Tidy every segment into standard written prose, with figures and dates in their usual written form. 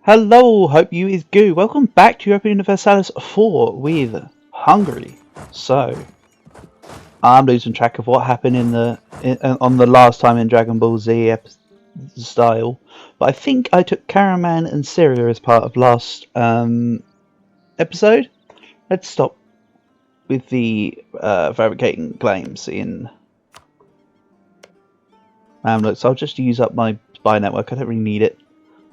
Hello, hope you is good. Welcome back to Europa Universalis 4 with Hungary. So, I'm losing track of what happened on the last time in Dragon Ball Z style, but I think I took Caraman and Syria as part of last episode. Let's stop with the fabricating claims in Mamluk. So I'll just use up my spy network. I don't really need it.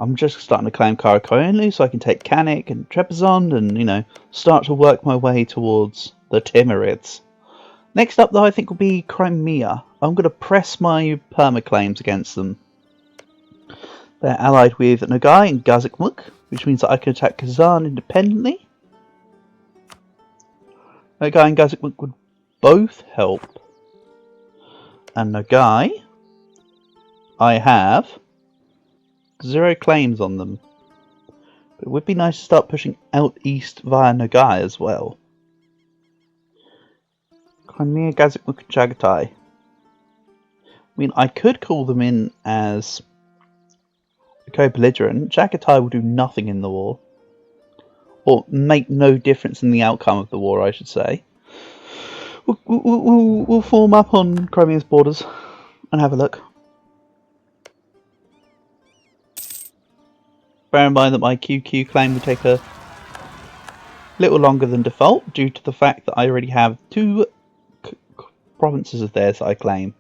I'm just starting to claim Karakoyunlu so I can take Kanik and Trebizond and, start to work my way towards the Timurids. Next up, though, I think will be Crimea. I'm going to press my perma-claims against them. They're allied with Nogai and Gazikmuk, which means that I can attack Kazan independently. Nogai and Gazikmuk would both help. And Nogai, I have 0 claims on them. But it would be nice to start pushing out east via Nogai as well. Crimea, Gazikmuk, and Chagatai. I could call them in as a co-belligerent. Chagatai will do nothing in the war. Or make no difference in the outcome of the war, I should say. We'll form up on Crimea's borders and have a look. Bear in mind that my QQ claim will take a little longer than default due to the fact that I already have 2 provinces of theirs that I claim.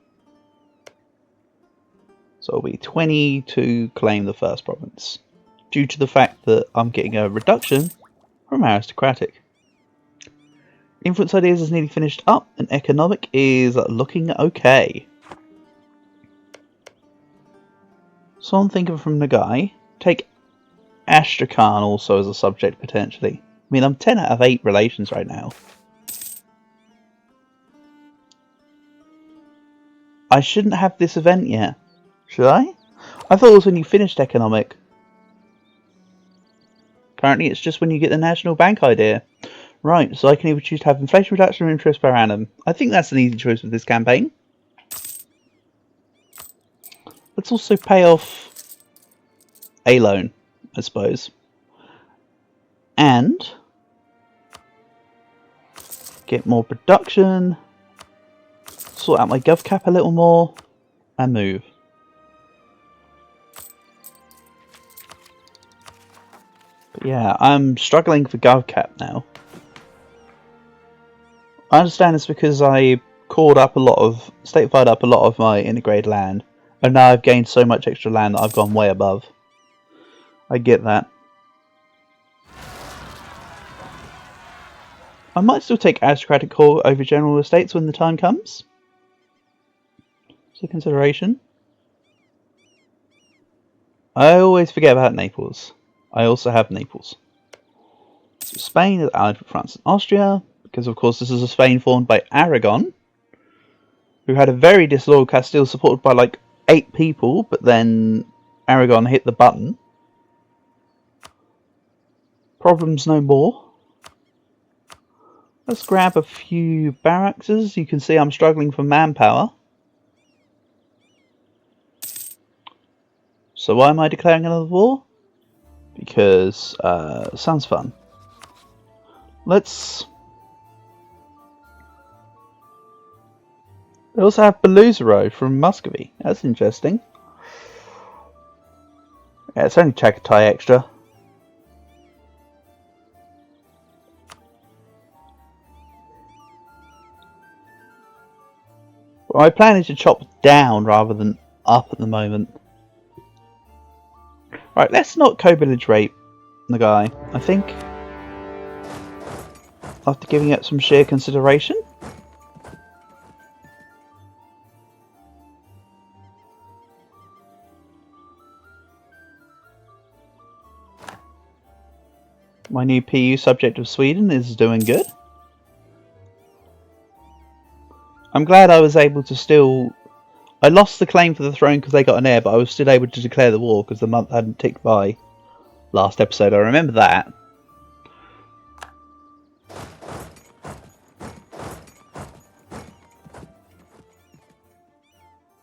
So it'll be 20 to claim the first province, due to the fact that I'm getting a reduction from aristocratic. Influence ideas is nearly finished up, and economic is looking okay. So I'm thinking from Nagai, take Astrakhan also as a subject potentially. I'm 10 out of 8 relations right now. I shouldn't have this event yet. Should I? I thought it was when you finished economic. Apparently it's just when you get the National Bank idea. Right, so I can either choose to have inflation reduction or interest per annum. I think that's an easy choice with this campaign. Let's also pay off a loan, I suppose. And get more production, sort out my gov cap a little more, and move. But yeah, I'm struggling for gov cap now. I understand it's because I stateified up a lot of my integrated land, and now I've gained so much extra land that I've gone way above. I get that. I might still take aristocratic core over general estates when the time comes. So consideration. I always forget about Naples. I also have Naples. So Spain is allied with France and Austria, because of course this is a Spain formed by Aragon, who had a very disloyal Castile supported by like 8 people, but then Aragon hit the button. Problems no more. Let's grab a few barracks. You can see I'm struggling for manpower. So why am I declaring another war? Because sounds fun. Let's... They also have Beluzero from Muscovy. That's interesting. Yeah, it's only Chagatai extra. But my plan is to chop down rather than up at the moment. Right, let's not co-belligerate the guy. I think, after giving it some sheer consideration, my new PU subject of Sweden is doing good. I'm glad I was able to still... I lost the claim for the throne because they got an heir, but I was still able to declare the war because the month hadn't ticked by last episode. I remember that.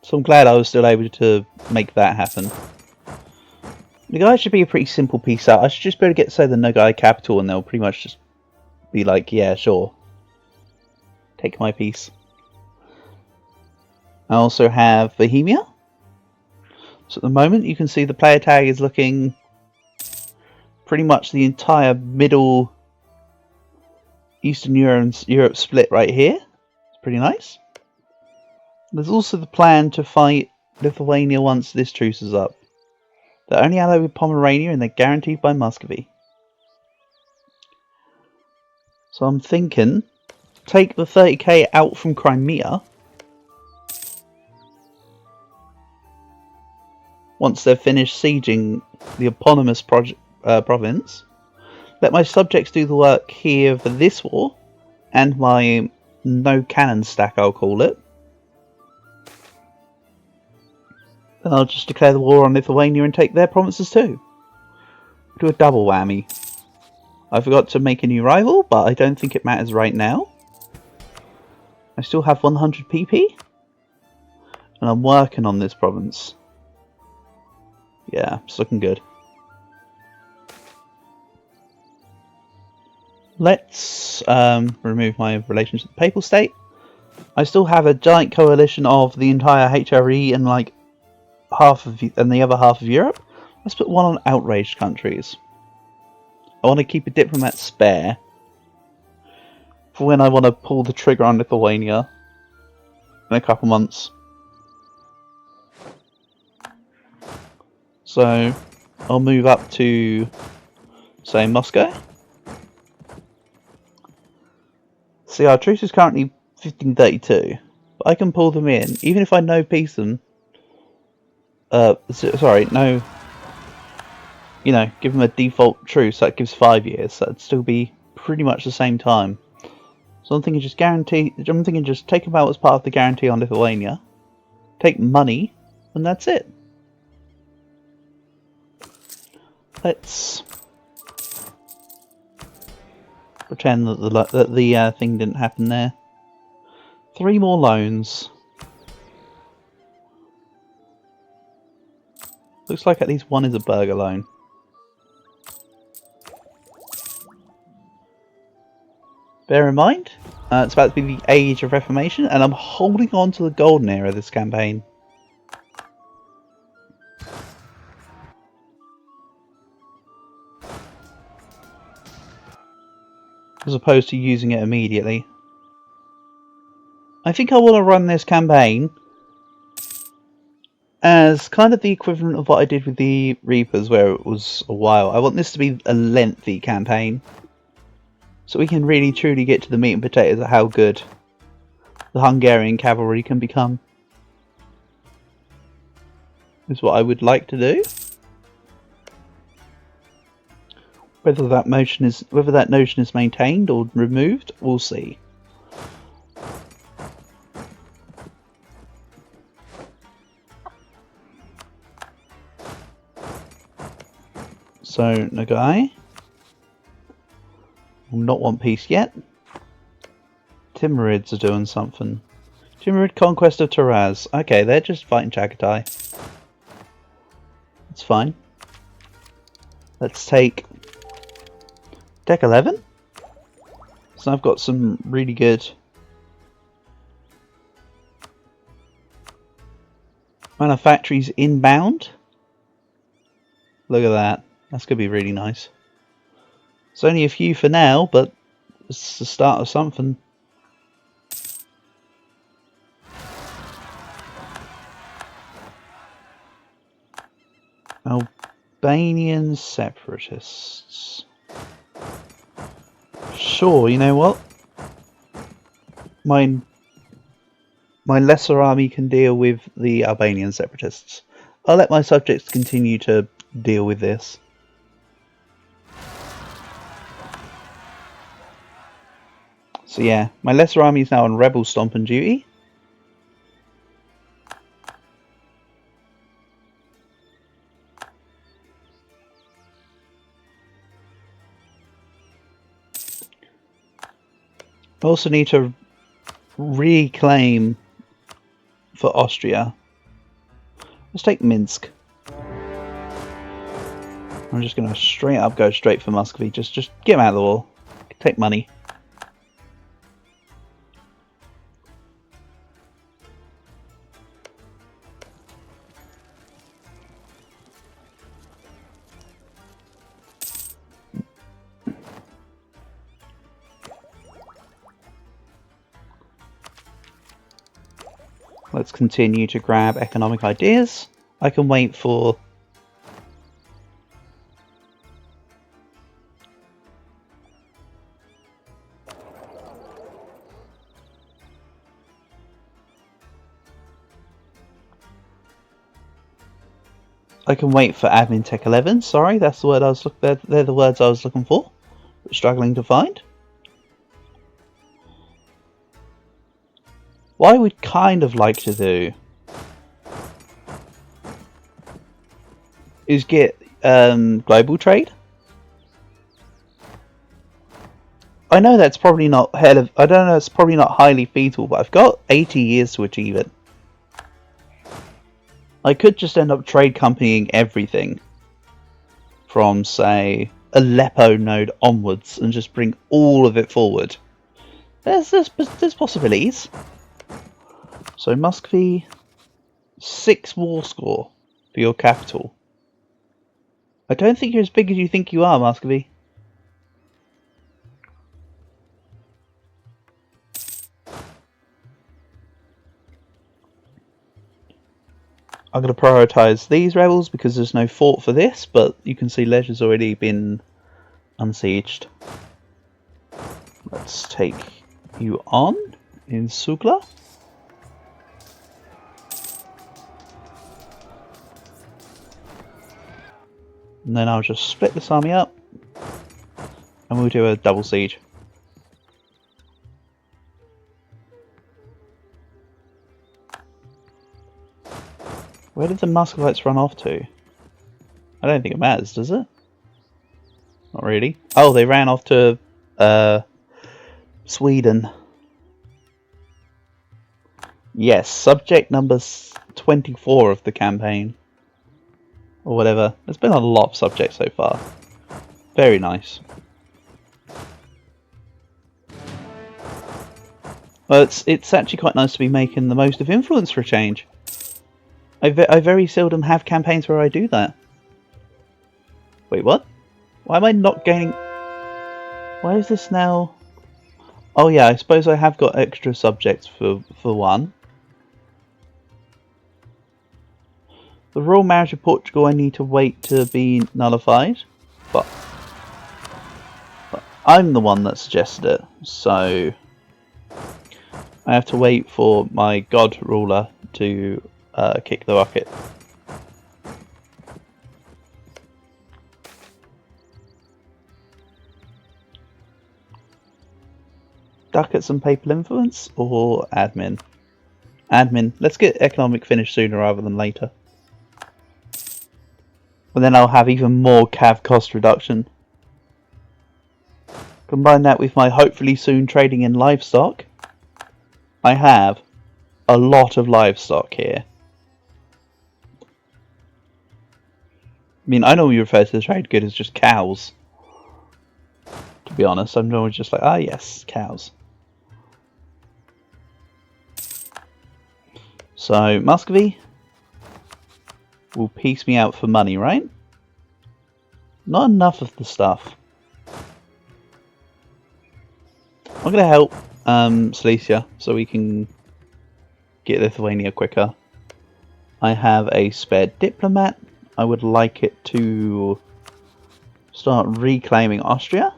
So I'm glad I was still able to make that happen. Nagai should be a pretty simple piece out. I should just be able to get say the Nagai capital and they'll pretty much just be like, yeah, sure. Take my piece. I also have Bohemia. So at the moment you can see the player tag is looking pretty much the entire middle Eastern Europe split right here. It's pretty nice. There's also the plan to fight Lithuania once this truce is up. They're only allied with Pomerania and they're guaranteed by Muscovy. So I'm thinking, take the 30k out from Crimea. Once they've finished sieging the eponymous province. Let my subjects do the work here for this war. And my no cannon stack, I'll call it. Then I'll just declare the war on Lithuania and take their provinces too. Do a double whammy. I forgot to make a new rival, but I don't think it matters right now. I still have 100 PP. And I'm working on this province. Yeah, it's looking good. Let's remove my relations to the Papal State. I still have a giant coalition of the entire HRE and like the other half of Europe. Let's put one on outraged countries. I want to keep a diplomat spare for when I want to pull the trigger on Lithuania in a couple months. So I'll move up to, say, Moscow. See, our truce is currently 1532, but I can pull them in, even if I no peace them. Sorry, no. You know, give them a default truce that gives 5 years. So that'd still be pretty much the same time. So I'm thinking just take them out as part of the guarantee on Lithuania, take money, and that's it. Let's pretend that the thing didn't happen there. 3 more loans. Looks like at least one is a burger loan. Bear in mind, it's about to be the Age of Reformation, and I'm holding on to the golden era of this campaign. As opposed to using it immediately. I think I want to run this campaign as kind of the equivalent of what I did with the Reapers, where it was a while. I want this to be a lengthy campaign, so we can really truly get to the meat and potatoes of how good the Hungarian cavalry can become. Is what I would like to do. Whether that notion is maintained or removed, we'll see. So Nagai will not want peace yet. Timurids are doing something. Timurid conquest of Taraz. Okay, they're just fighting Chagatai. That's fine. Let's take deck 11. So I've got some really good manufactories inbound. Look at that. That's going to be really nice. It's only a few for now, but it's the start of something. Albanian separatists. Sure, you know what? My lesser army can deal with the Albanian separatists. I'll let my subjects continue to deal with this. So yeah, my lesser army is now on rebel stomping duty. I also need to reclaim for Austria. Let's take Minsk. I'm just going to straight up go straight for Muscovy. Just get him out of the war. Take money. Let's continue to grab economic ideas. I can wait for... I can wait for admin tech 11. Sorry, that's the word I was looking. They're the words I was looking for. But struggling to find. What I would kind of like to do is get global trade. I know that's probably not I don't know. It's probably not highly feasible, but I've got 80 years to achieve it. I could just end up trade companying everything from, say, Aleppo node onwards and just bring all of it forward. There's possibilities. So Muscovy, 6 war score for your capital. I don't think you're as big as you think you are, Muscovy. I'm going to prioritise these rebels because there's no fort for this, but you can see Leisure's already been unsieged. Let's take you on in Sugla. And then I'll just split this army up and we'll do a double siege. Where did the Muscovites run off to? I don't think it matters, does it? Not really. Oh, they ran off to Sweden. Yes, subject number 24 of the campaign. Or whatever. There's been a lot of subjects so far. Very nice. Well, it's actually quite nice to be making the most of influence for a change. I very seldom have campaigns where I do that. Wait, what? Why am I not gaining... Why is this now... Oh yeah, I suppose I have got extra subjects for one. The royal marriage of Portugal I need to wait to be nullified. But I'm the one that suggested it, so... I have to wait for my god ruler to kick the bucket. Ducats and papal influence or admin? Admin. Let's get economic finish sooner rather than later. And then I'll have even more cav cost reduction. Combine that with my hopefully soon trading in livestock. I have a lot of livestock here. I mean, I normally refer to the trade good as just cows. To be honest, I'm normally just like, ah yes, cows. So, Muscovy will piece me out for money, right? Not enough of the stuff. I'm going to help Silesia so we can get Lithuania quicker. I have a spare diplomat. I would like it to start reclaiming Austria.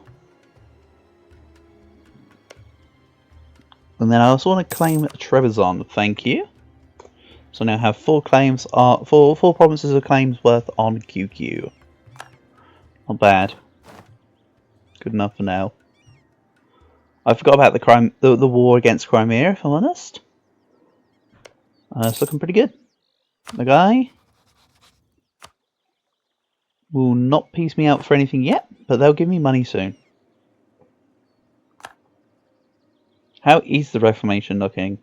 And then I also want to claim Trebizond, thank you. So now I have 4 claims, four provinces of claims worth on QQ. Not bad. Good enough for now. I forgot about the war against Crimea, if I'm honest. It's looking pretty good. The guy will not piece me out for anything yet, but they'll give me money soon. How is the Reformation looking?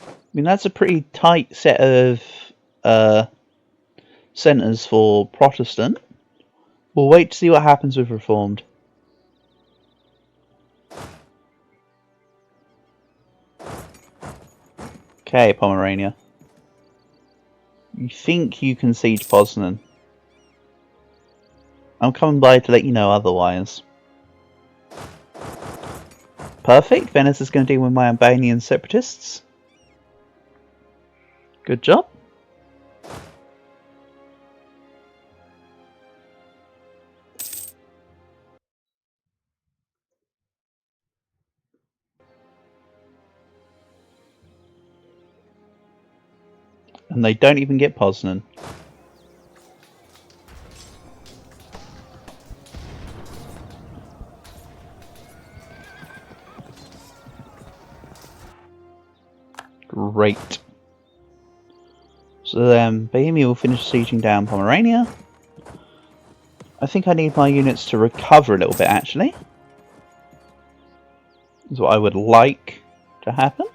I mean, that's a pretty tight set of centres for Protestant. We'll wait to see what happens with Reformed. Okay, Pomerania. You think you can siege Poznan? I'm coming by to let you know otherwise. Perfect. Venice is going to deal with my Albanian separatists. Good job. And they don't even get Poznan. Great. So then Bohemia will finish sieging down Pomerania. I think I need my units to recover a little bit, actually. Is what I would like to happen.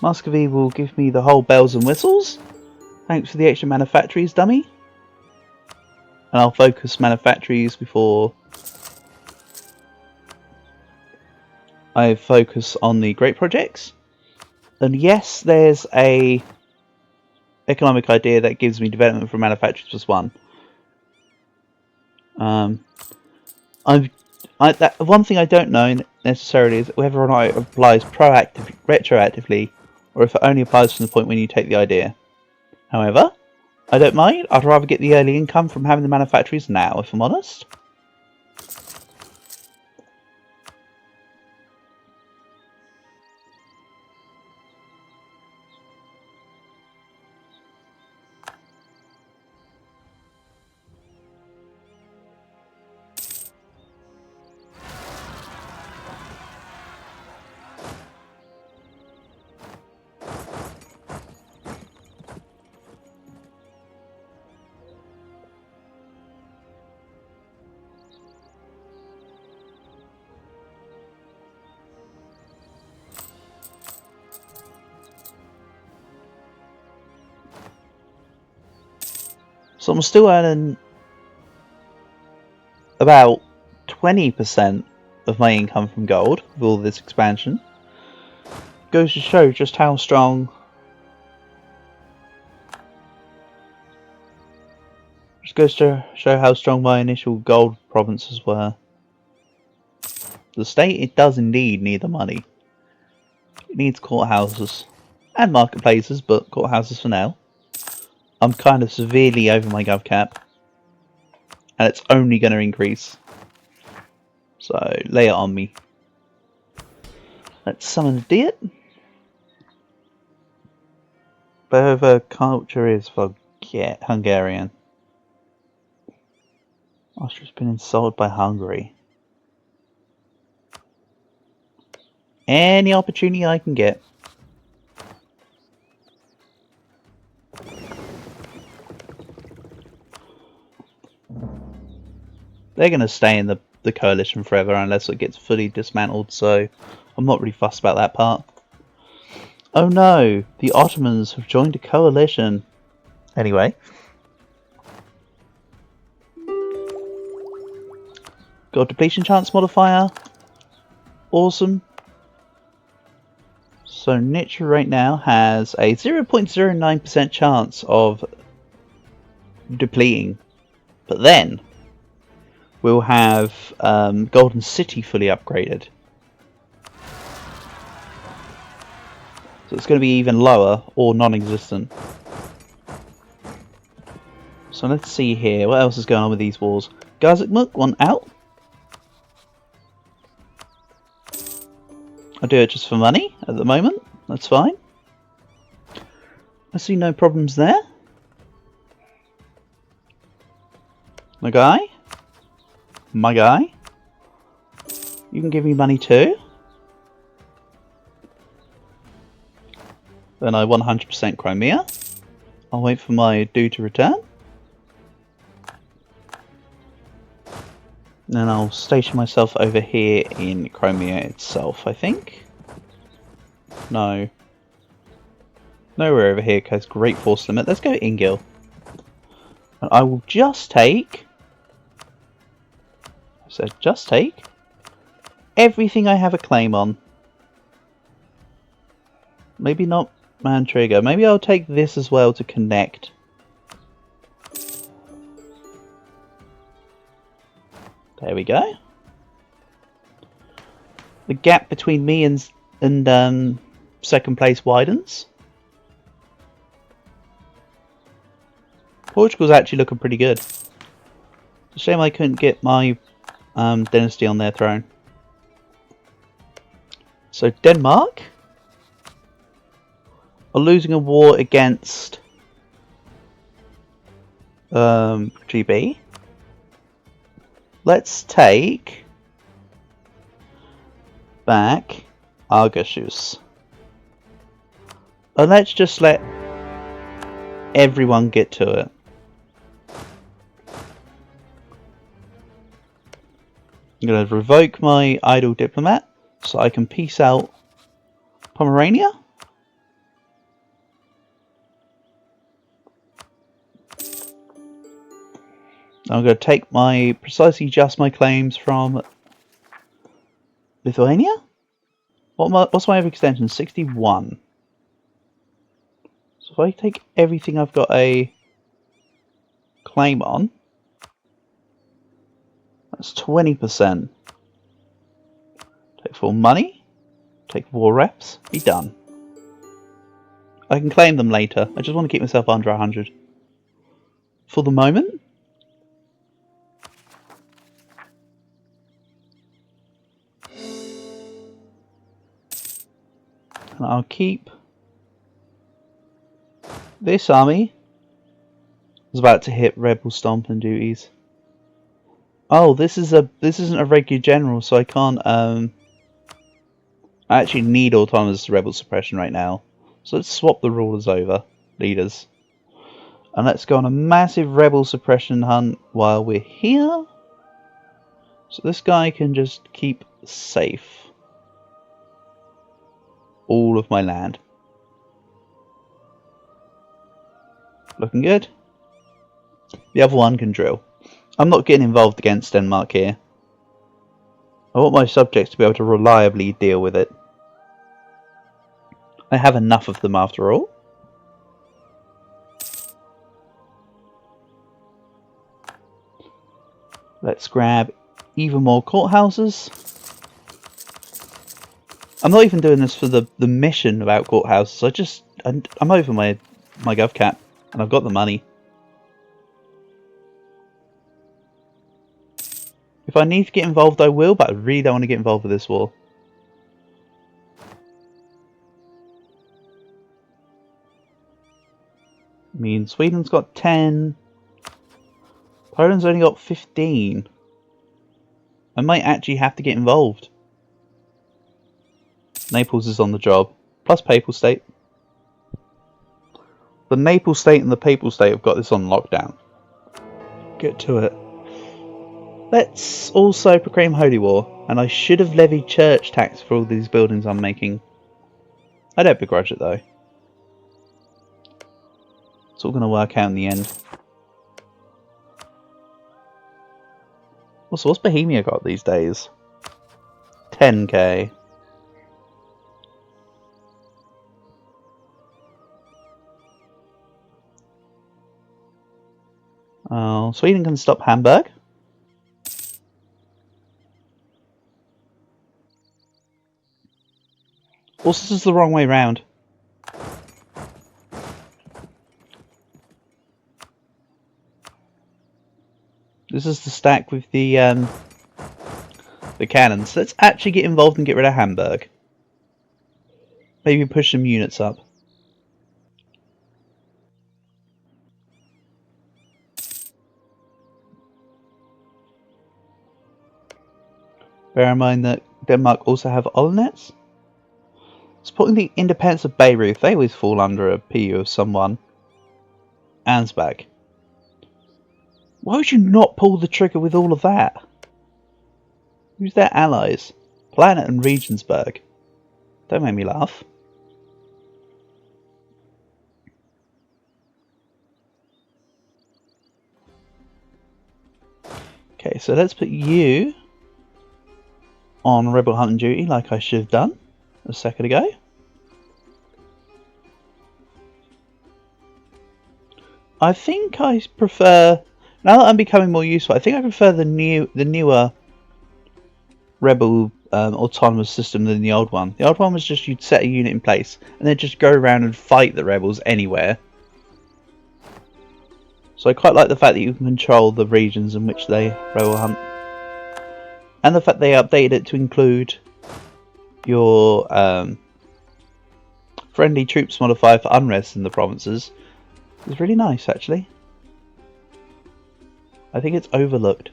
Muscovy will give me the whole bells and whistles. Thanks for the extra manufactories, dummy. And I'll focus manufactories before I focus on the great projects. And yes, there's a economic idea that gives me development from manufacturers plus 1. One thing I don't know necessarily is whether or not it applies retroactively, or if it only applies from the point when you take the idea. However, I don't mind. I'd rather get the early income from having the manufactories now, if I'm honest. So I'm still earning about 20% of my income from gold with all this expansion. Goes to show just how strong. Just goes to show how strong my initial gold provinces were. The state, it does indeed need the money. It needs courthouses and marketplaces, but courthouses for now. I'm kind of severely over my gov cap, and it's only going to increase. So lay it on me. Let's summon a Diet. Whatever culture is, forget Hungarian. Austria's been insulted by Hungary. Any opportunity I can get. They're going to stay in the coalition forever unless it gets fully dismantled, so I'm not really fussed about that part. Oh no, the Ottomans have joined a coalition. Anyway. Got depletion chance modifier. Awesome. So Nitra right now has a 0.09% chance of depleting. But then we'll have Golden City fully upgraded. So it's going to be even lower or non-existent. So let's see here. What else is going on with these wars? Gazakmuk, one out. I'll do it just for money at the moment. That's fine. I see no problems there. My guy. My guy. You can give me money too. Then I 100% Crimea. I'll wait for my due to return. Then I'll station myself over here in Crimea itself, I think. No. Nowhere over here because Great Force Limit. Let's go Ingil. And I will just take... I said just take everything I have a claim on. Maybe not man trigger. Maybe I'll take this as well to connect. There we go. The gap between me and second place widens. Portugal's actually looking pretty good. It's a shame I couldn't get my dynasty on their throne. So Denmark are losing a war against GB. Let's take back Argashus. And let's just let everyone get to it. I'm going to revoke my idle diplomat so I can peace out Pomerania. I'm going to take precisely just my claims from Lithuania. What's my overextension? 61. So if I take everything I've got a claim on, that's 20%. Take full money, take war reps, be done. I can claim them later. I just want to keep myself under 100. For the moment. And I'll keep this army. Is about to hit rebel stomping duties. Oh, this isn't a regular general, so I can't I actually need autonomous rebel suppression right now. So let's swap the rulers over, leaders. And let's go on a massive rebel suppression hunt while we're here. So this guy can just keep safe all of my land. Looking good. The other one can drill. I'm not getting involved against Denmark here. I want my subjects to be able to reliably deal with it. I have enough of them after all. Let's grab even more courthouses. I'm not even doing this for the mission about courthouses. I'm over my gov cap and I've got the money. If I need to get involved, I will, but I really don't want to get involved with this war. I mean, Sweden's got 10. Poland's only got 15. I might actually have to get involved. Naples is on the job. Plus Papal State. The Naples State and the Papal State have got this on lockdown. Get to it. Let's also proclaim Holy War. And I should have levied church tax for all these buildings I'm making. I don't begrudge it though. It's all going to work out in the end. Also, what's Bohemia got these days? 10k. Oh, Sweden can stop Hamburg. Also, this is the wrong way round. This is the stack with the cannons. Let's actually get involved and get rid of Hamburg. Maybe push some units up. Bear in mind that Denmark also have Olnets. Supporting the independence of Beirut, they always fall under a PU of someone. Ansbach. Why would you not pull the trigger with all of that? Who's their allies? Planet and Regensburg. Don't make me laugh. Okay, so let's put you on rebel hunting duty like I should have done a second ago. I think I prefer, now that I'm becoming more useful, I think I prefer the newer rebel autonomous system than the old one. The old one was just you'd set a unit in place and then just go around and fight the rebels anywhere. So I quite like the fact that you can control the regions in which they rebel hunt. And the fact they updated it to include your friendly troops modifier for unrest in the provinces. It's really nice, actually. I think it's overlooked.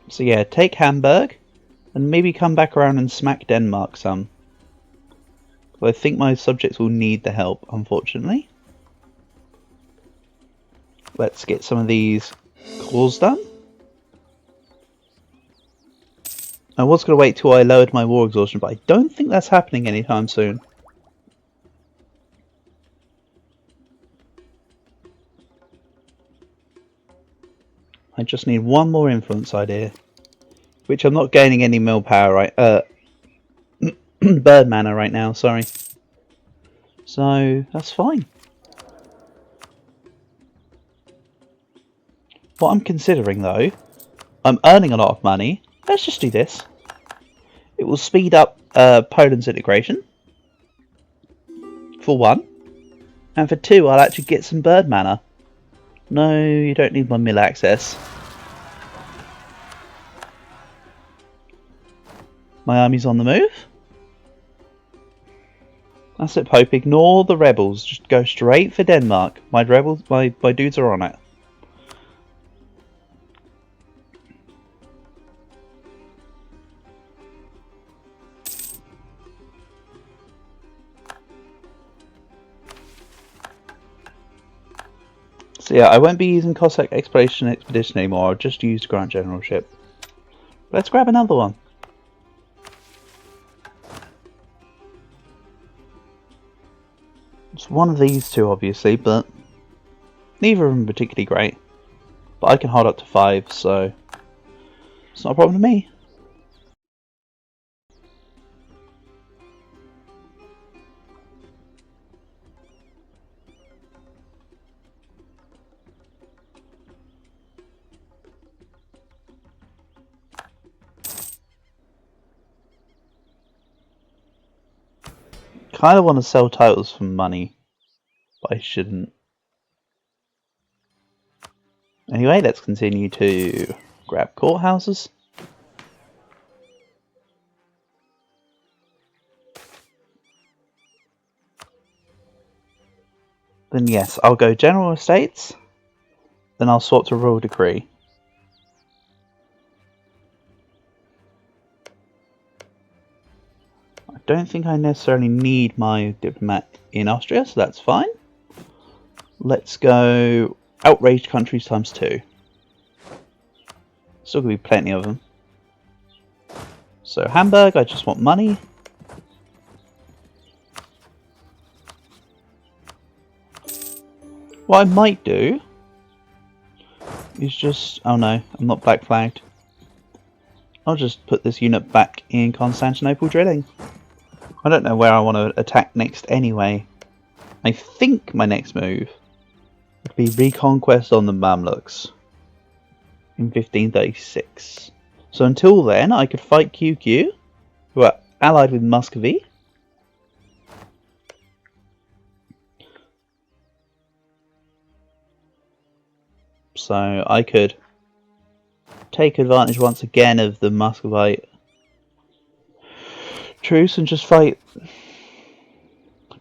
So yeah, take Hamburg, and maybe come back around and smack Denmark some. I think my subjects will need the help, unfortunately. Let's get some of these calls done. I was going to wait till I lowered my war exhaustion, but I don't think that's happening anytime soon. I just need one more influence idea, which I'm not gaining any mill power right. Bird mana right now. Sorry. So that's fine. What I'm considering though, I'm earning a lot of money. Let's just do this. It will speed up Poland's integration. For one, and for two, I'll actually get some bird mana. No, you don't need my mill access. My army's on the move. That's it, Pope. Ignore the rebels. Just go straight for Denmark. My dudes are on it. So yeah, I won't be using Cossack Exploration Expedition anymore. I'll just use Grant Generalship. Let's grab another one. It's one of these two, obviously, but neither of them particularly great. But I can hold up to 5, so it's not a problem to me. Kind of want to sell titles for money, but I shouldn't. Anyway, let's continue to grab courthouses. Then yes, I'll go General Estates. Then I'll swap to Royal Decree. I don't think I necessarily need my diplomat in Austria, so that's fine. Let's go Outraged Countries times 2. Still gonna be plenty of them. So Hamburg, I just want money. What I might do is just... oh no, I'm not black flagged. I'll just put this unit back in Constantinople drilling. I don't know where I want to attack next anyway. I think my next move would be reconquest on the Mamluks in 1536. So until then, I could fight QQ, who are allied with Muscovy. So I could take advantage once again of the Muscovite truce and just fight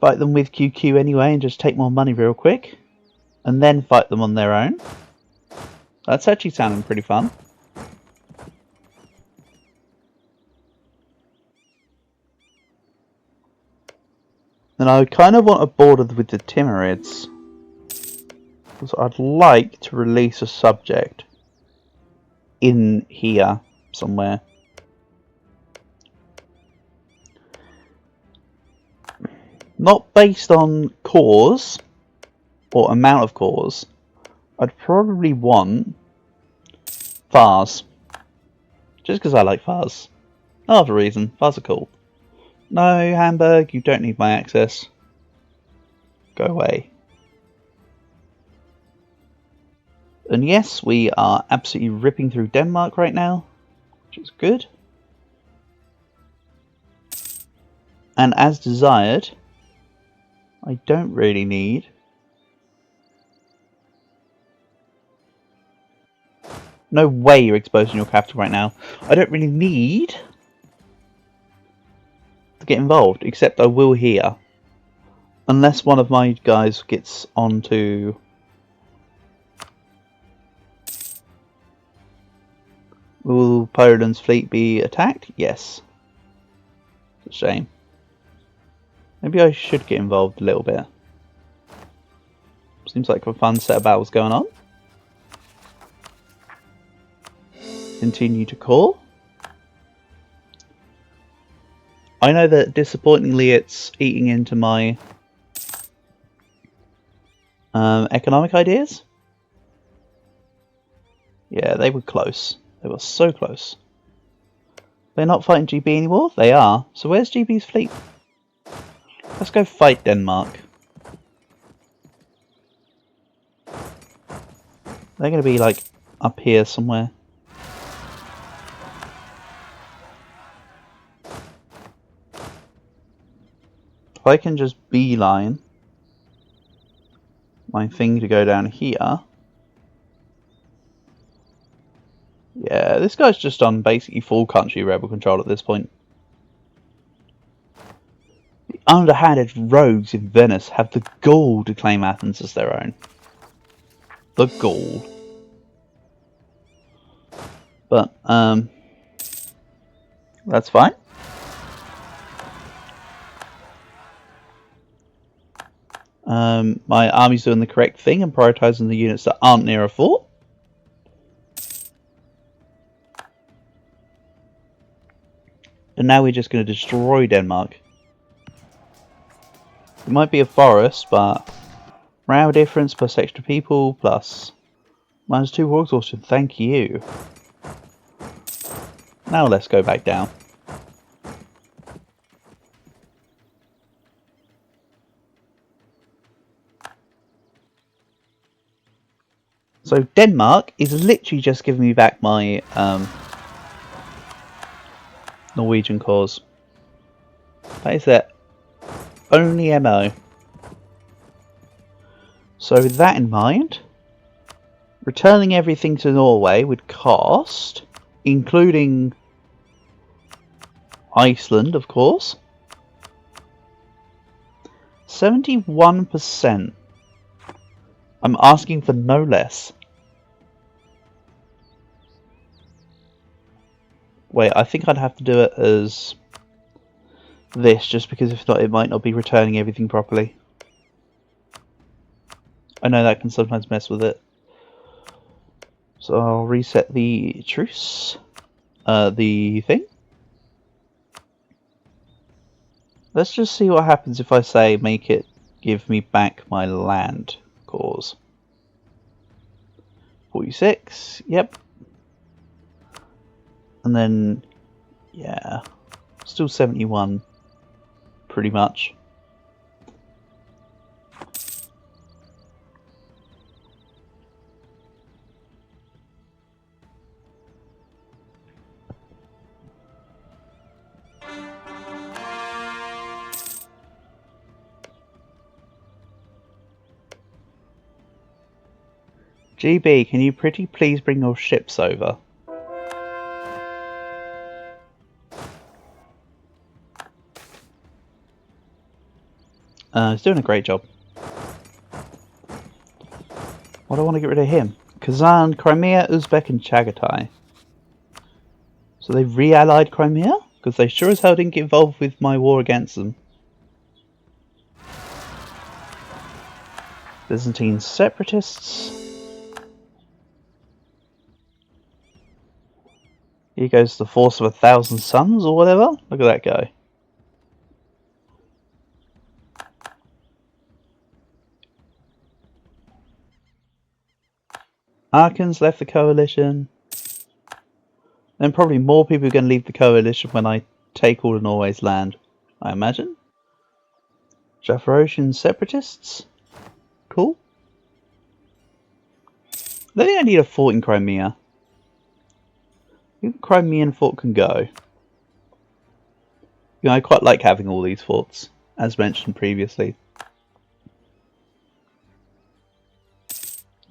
them with QQ anyway and just take more money real quick. And then fight them on their own. That's actually sounding pretty fun. And I kind of want a border with the Timurids. Because I'd like to release a subject in here somewhere. not based on cores or amount of cores, I'd probably want Vars. Just because I like Vars. No other reason. Vars are cool. No, Hamburg, you don't need my access. Go away. And yes, we are absolutely ripping through Denmark right now, which is good. And as desired, I don't really need no way you're exposing your capital right now. I don't really need to get involved, except I will here. Unless one of my guys gets onto... Will Poland's fleet be attacked? Yes. It's a shame. Maybe I should get involved a little bit. Seems like a fun set of battles going on. Continue to call. I know that disappointingly it's eating into my economic ideas. Yeah, they were close. They were so close. They're not fighting GB anymore? They are. So where's GB's fleet? Let's go fight Denmark. They're going to be like up here somewhere. If I can just beeline my thing to go down here. Yeah, this guy's just on basically full country rebel control at this point. The underhanded rogues in Venice have the gall to claim Athens as their own. The gall. But, that's fine. My army's doing the correct thing and prioritising the units that aren't near a fort. And now we're just going to destroy Denmark. It might be a forest, but morale difference plus extra people plus -2 war exhaustion. Thank you. Now let's go back down. So Denmark is literally just giving me back my Norwegian cause. That is their only MO. So with that in mind, returning everything to Norway would cost, including Iceland of course, 71%. I'm asking for no less. Wait, I think I'd have to do it as this, just because if not, it might not be returning everything properly. I know that can sometimes mess with it. So I'll reset the truce. The thing. Let's just see what happens if I say make it give me back my land cause. 46, yep. And then, yeah, still 71, pretty much. GB, can you pretty please bring your ships over? He's doing a great job. Why do I want to get rid of him? Kazan, Crimea, Uzbek and Chagatai. So they re-allied Crimea? Because they sure as hell didn't get involved with my war against them. Byzantine separatists. Here goes the force of 1,000 suns or whatever. Look at that guy. Arkans left the coalition. Then probably more people are going to leave the coalition when I take all of Norway's land, I imagine. Zaporozhian separatists. Cool. I don't think I need a fort in Crimea. I think the Crimean fort can go. You know, I quite like having all these forts, as mentioned previously.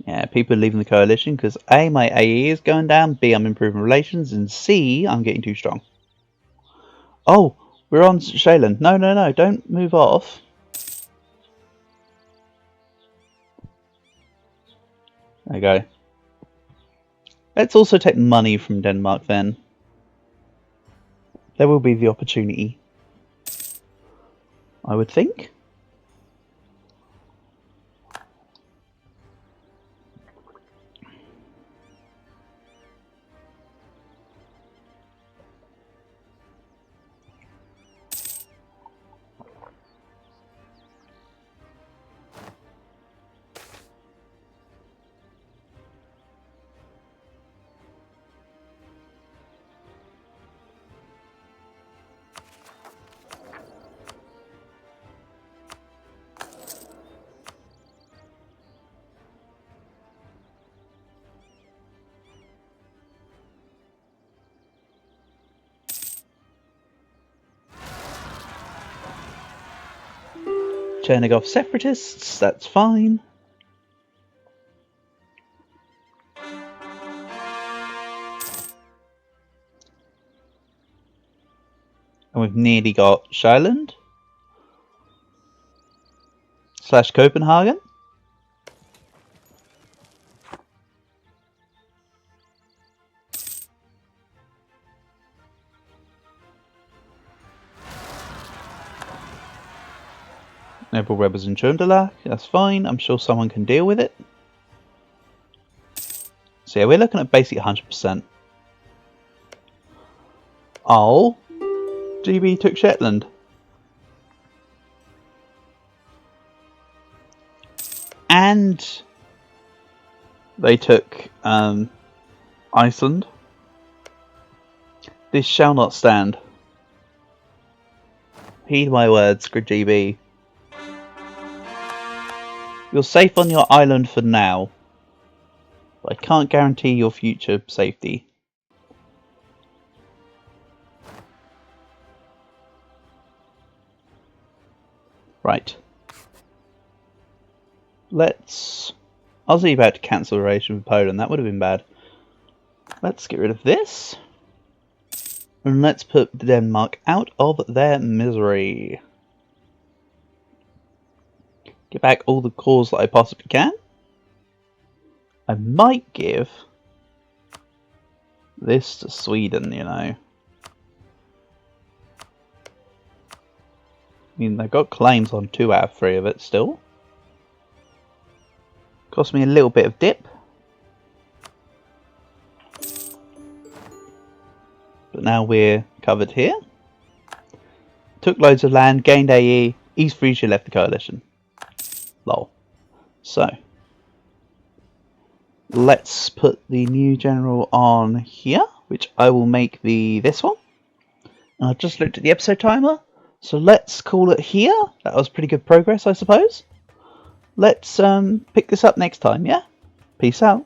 Yeah, people are leaving the coalition because A, my AE is going down, B, I'm improving relations, and C, I'm getting too strong. Oh, we're on Shaland. No, no, no, don't move off. There you go. Let's also take money from Denmark then. There will be the opportunity, I would think. Chernigov separatists, that's fine. And we've nearly got Shaland / Copenhagen. Noble rebels in Chundalak, that's fine. I'm sure someone can deal with it. So yeah, we're looking at basically 100%. Oh, GB took Shetland. And they took Iceland. This shall not stand. Heed my words, good GB. You're safe on your island for now, but I can't guarantee your future safety. Right. Let's... I was about to cancel a relation with Poland, that would have been bad. Let's get rid of this. And let's put Denmark out of their misery. Get back all the cores that I possibly can. I might give this to Sweden, you know. I mean, they've got claims on 2 out of 3 of it still. Cost me a little bit of dip. But now we're covered here. Took loads of land, gained AE, East Frisia left the coalition. Lol. So, let's put the new general on here, which I will make this one. And I've just looked at the episode timer, so let's call it here. That was pretty good progress, I suppose. Let's pick this up next time, yeah? Peace out.